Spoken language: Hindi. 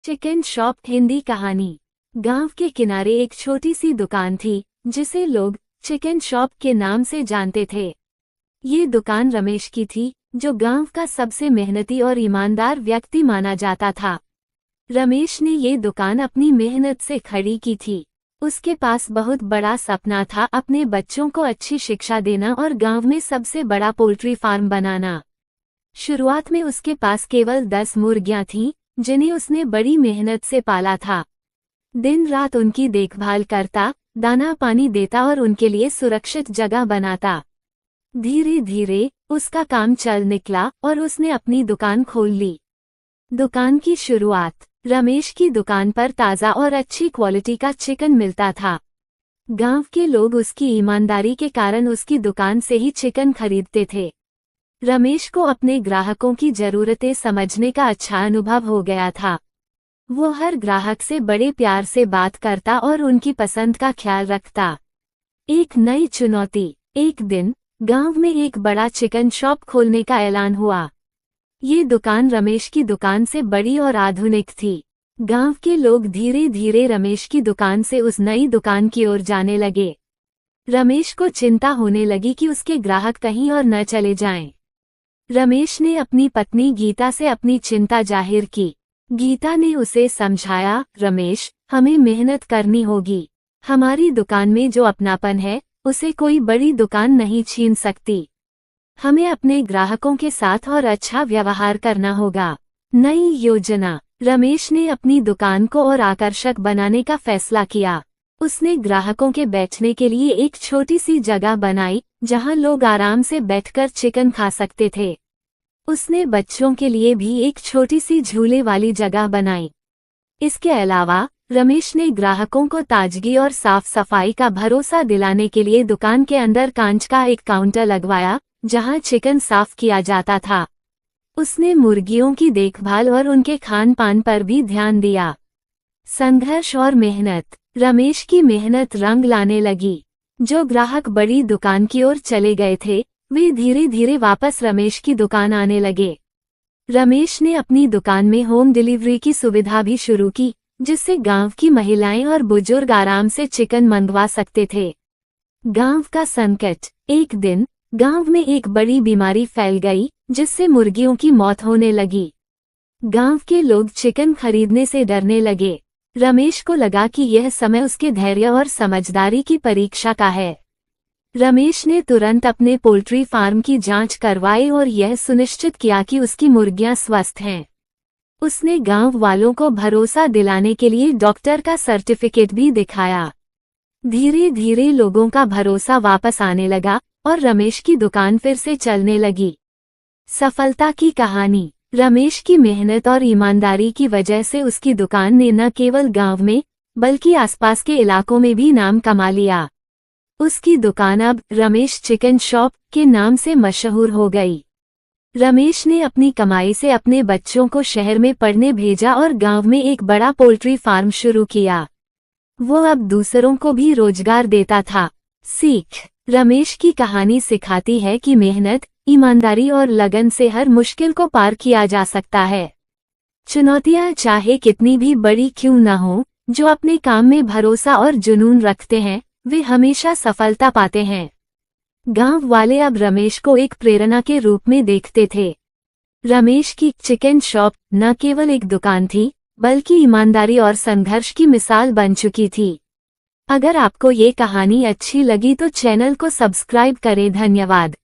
चिकन शॉप हिंदी कहानी। गांव के किनारे एक छोटी सी दुकान थी जिसे लोग चिकन शॉप के नाम से जानते थे। ये दुकान रमेश की थी, जो गांव का सबसे मेहनती और ईमानदार व्यक्ति माना जाता था। रमेश ने ये दुकान अपनी मेहनत से खड़ी की थी। उसके पास बहुत बड़ा सपना था, अपने बच्चों को अच्छी शिक्षा देना और गांव में सबसे बड़ा पोल्ट्री फार्म बनाना। शुरुआत में उसके पास केवल 10 मुर्गियां थीं, जिन्हें उसने बड़ी मेहनत से पाला था। दिन रात उनकी देखभाल करता, दाना पानी देता और उनके लिए सुरक्षित जगह बनाता। धीरे धीरे उसका काम चल निकला और उसने अपनी दुकान खोल ली। दुकान की शुरुआत, रमेश की दुकान पर ताज़ा और अच्छी क्वालिटी का चिकन मिलता था। गांव के लोग उसकी ईमानदारी के कारण उसकी दुकान से ही चिकन खरीदते थे। रमेश को अपने ग्राहकों की जरूरतें समझने का अच्छा अनुभव हो गया था। वो हर ग्राहक से बड़े प्यार से बात करता और उनकी पसंद का ख्याल रखता। एक नई चुनौती, एक दिन गांव में एक बड़ा चिकन शॉप खोलने का ऐलान हुआ। ये दुकान रमेश की दुकान से बड़ी और आधुनिक थी। गांव के लोग धीरे धीरे रमेश की दुकान से उस नई दुकान की ओर जाने लगे। रमेश को चिंता होने लगी कि उसके ग्राहक कहीं और न चले जाएं। रमेश ने अपनी पत्नी गीता से अपनी चिंता जाहिर की। गीता ने उसे समझाया, रमेश, हमें मेहनत करनी होगी। हमारी दुकान में जो अपनापन है, उसे कोई बड़ी दुकान नहीं छीन सकती। हमें अपने ग्राहकों के साथ और अच्छा व्यवहार करना होगा। नई योजना, रमेश ने अपनी दुकान को और आकर्षक बनाने का फैसला किया। उसने ग्राहकों के बैठने के लिए एक छोटी सी जगह बनाई, जहां लोग आराम से बैठकर चिकन खा सकते थे। उसने बच्चों के लिए भी एक छोटी सी झूले वाली जगह बनाई। इसके अलावा रमेश ने ग्राहकों को ताजगी और साफ सफाई का भरोसा दिलाने के लिए दुकान के अंदर कांच का एक काउंटर लगवाया, जहां चिकन साफ किया जाता था। उसने मुर्गियों की देखभाल और उनके खान पान पर भी ध्यान दिया। संघर्ष और मेहनत, रमेश की मेहनत रंग लाने लगी। जो ग्राहक बड़ी दुकान की ओर चले गए थे, वे धीरे धीरे वापस रमेश की दुकान आने लगे। रमेश ने अपनी दुकान में होम डिलीवरी की सुविधा भी शुरू की, जिससे गांव की महिलाएं और बुजुर्ग आराम से चिकन मंगवा सकते थे। गांव का संकट, एक दिन गांव में एक बड़ी बीमारी फैल गई, जिससे मुर्गियों की मौत होने लगी। गांव के लोग चिकन खरीदने से डरने लगे। रमेश को लगा कि यह समय उसके धैर्य और समझदारी की परीक्षा का है। रमेश ने तुरंत अपने पोल्ट्री फार्म की जांच करवाई और यह सुनिश्चित किया कि उसकी मुर्गियां स्वस्थ हैं। उसने गांव वालों को भरोसा दिलाने के लिए डॉक्टर का सर्टिफिकेट भी दिखाया। धीरे धीरे लोगों का भरोसा वापस आने लगा और रमेश की दुकान फिर से चलने लगी। सफलता की कहानी, रमेश की मेहनत और ईमानदारी की वजह से उसकी दुकान ने न केवल गांव में, बल्कि आसपास के इलाकों में भी नाम कमा लिया। उसकी दुकान अब रमेश चिकन शॉप के नाम से मशहूर हो गई। रमेश ने अपनी कमाई से अपने बच्चों को शहर में पढ़ने भेजा और गांव में एक बड़ा पोल्ट्री फार्म शुरू किया। वो अब दूसरों को भी रोजगार देता था। सीख, रमेश की कहानी सिखाती है कि मेहनत, ईमानदारी और लगन से हर मुश्किल को पार किया जा सकता है। चुनौतियां चाहे कितनी भी बड़ी क्यों न हो, जो अपने काम में भरोसा और जुनून रखते हैं, वे हमेशा सफलता पाते हैं। गांव वाले अब रमेश को एक प्रेरणा के रूप में देखते थे। रमेश की चिकन शॉप न केवल एक दुकान थी, बल्कि ईमानदारी और संघर्ष की मिसाल बन चुकी थी। अगर आपको ये कहानी अच्छी लगी तो चैनल को सब्सक्राइब करें। धन्यवाद।